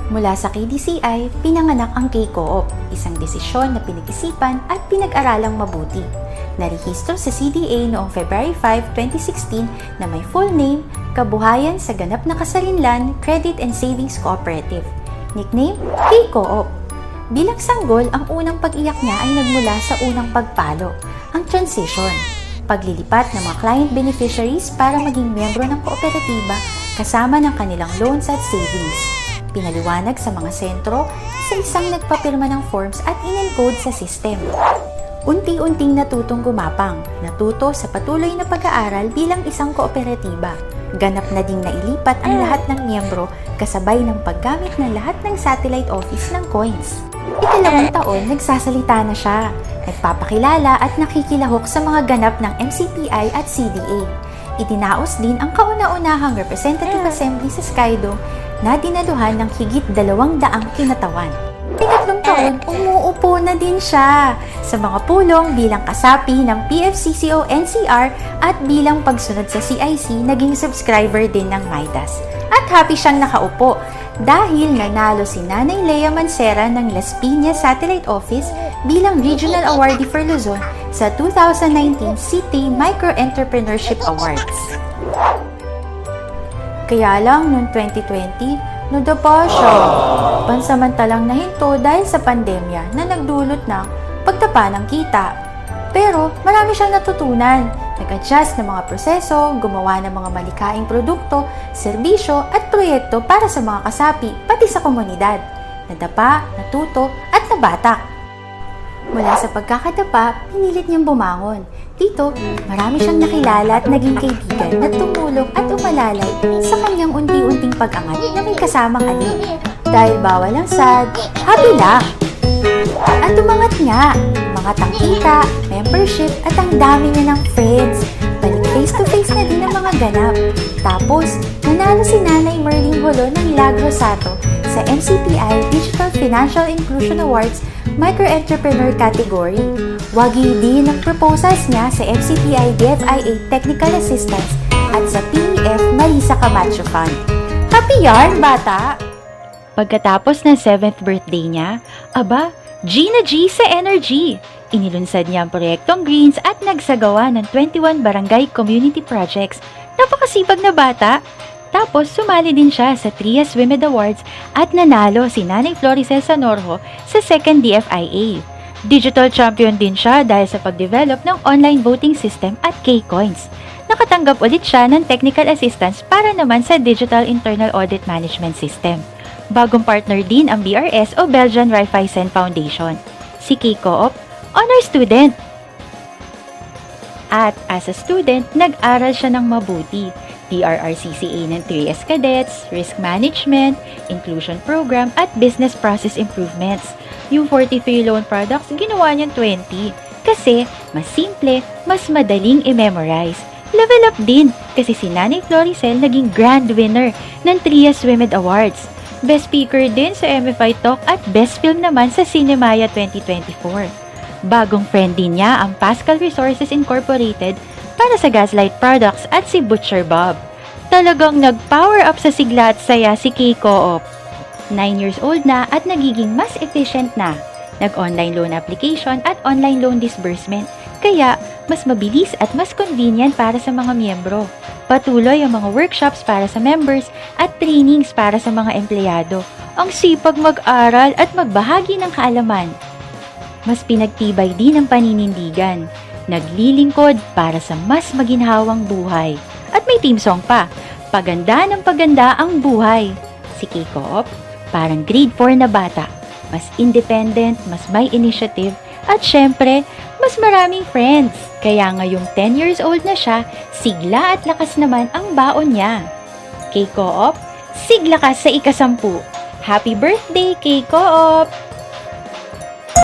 Mula sa KDCI, pinanganak ang K-Co-op, isang desisyon na pinag-isipan at pinag-aralang mabuti. Narehistro sa CDA noong February 5, 2016 na may full name, Kabuhayan sa Ganap na Kasarinlan Credit and Savings Cooperative. Nickname, K-Co-op. Bilang sanggol, ang unang pag-iyak niya ay nagmula sa unang pagpalo, ang transition. Paglilipat ng mga client beneficiaries para maging miyembro ng kooperatiba kasama ng kanilang loans at savings. Pinaliwanag sa mga sentro sa isang nagpapirma ng forms at in-encode sa system. Unti-unting natutong gumapang, natuto sa patuloy na pag-aaral bilang isang kooperatiba. Ganap na ding nailipat ang lahat ng miyembro kasabay ng paggamit ng lahat ng satellite office ng coins. Ikalawang taon, nagsasalita na siya, nagpapakilala at nakikilahok sa mga ganap ng MCPI at CDA. Itinaos din ang kauna-unahang Representative Assembly sa Skydome na dinaluhan ng higit 200 kinatawan. Ikatlong taon, umuupo na din siya sa mga pulong bilang kasapi ng PFCCO NCR at bilang pagsunod sa CIC, naging subscriber din ng Midas. At happy siyang nakaupo dahil nanalo si Nanay Lea Mancera ng Las Piñas Satellite Office bilang Regional Awardee for Luzon sa 2019 City Micro-Entrepreneurship Awards. Kaya lang noong 2020, nadapa siya. Pansamantalang nahinto dahil sa pandemya na nagdulot ng pagtapa ng kita. Pero marami siyang natutunan. Nag-adjust ng mga proseso, gumawa ng mga malikaing produkto, serbisyo at proyekto para sa mga kasapi, pati sa komunidad. Nadapa, natuto at nabatak. Mula sa pagkakadapa, pinilit niyang bumangon. Dito, marami siyang nakilala at naging kaibigan na tumulong at umalalay sa kanyang unti-unting pag-angat na may kasamang alin. Dahil bawal ang sad, happy lang! At umangat nga, mga tangkita, membership at ang dami niya ng friends. Balik face-to-face na din ang mga ganap. Tapos, nanalo si Nanay Merlin Holo ng Lag Rosato sa MCPI Digital Financial Inclusion Awards Micro-Entrepreneur category. Wagi din ang proposals niya sa MCPI DFIA Technical Assistance at sa PEF Marisa Camacho Fund. Happy yarn, bata! Pagkatapos ng 7th birthday niya, aba, G na G sa energy! Inilunsad niya ang proyektong Greens at nagsagawa ng 21 barangay community projects. Napakasipag na bata! Tapos, sumali din siya sa Trias Women Awards at nanalo si Nanay Floricel Sanorho sa 2nd DFIA. Digital champion din siya dahil sa pag-develop ng online voting system at K-Coins. Nakatanggap ulit siya ng technical assistance para naman sa Digital Internal Audit Management System. Bagong partner din ang BRS o Belgian Raiffeisen Foundation. Si K-Co-op, honor student. At as a student, nag-aral siya ng mabuti. PRRCCA ng 3S Cadets, Risk Management, Inclusion Program at Business Process Improvements. Yung 43 loan products, ginawa niyang 20 kasi mas simple, mas madaling i-memorize. Level up din kasi si Nanay Floricel naging grand winner ng Trias Women Awards. Best Speaker din sa MFI Talk at Best Film naman sa Cinemaya 2024. Bagong friend din niya ang Pascal Resources Incorporated para sa Gaslight Products at si Butcher Bob. Talagang nag-power up sa sigla at saya si K-Co-op. 9 years old na at nagiging mas efficient na. Nag-online loan application at online loan disbursement, kaya mas mabilis at mas convenient para sa mga miyembro. Patuloy ang mga workshops para sa members at trainings para sa mga empleyado. Ang sipag mag-aral at magbahagi ng kaalaman. Mas pinagtibay din ang paninindigan. Naglilingkod para sa mas maginhawang buhay. At may team song pa, Paganda ng Paganda ang Buhay. Si K-Co-op, parang grade 4 na bata. Mas independent, mas may initiative, at syempre, mas maraming friends. Kaya ngayong 10 years old na siya, sigla at lakas naman ang baon niya. K-Co-op, sigla ka sa ika-10. Happy birthday, K-Co-op!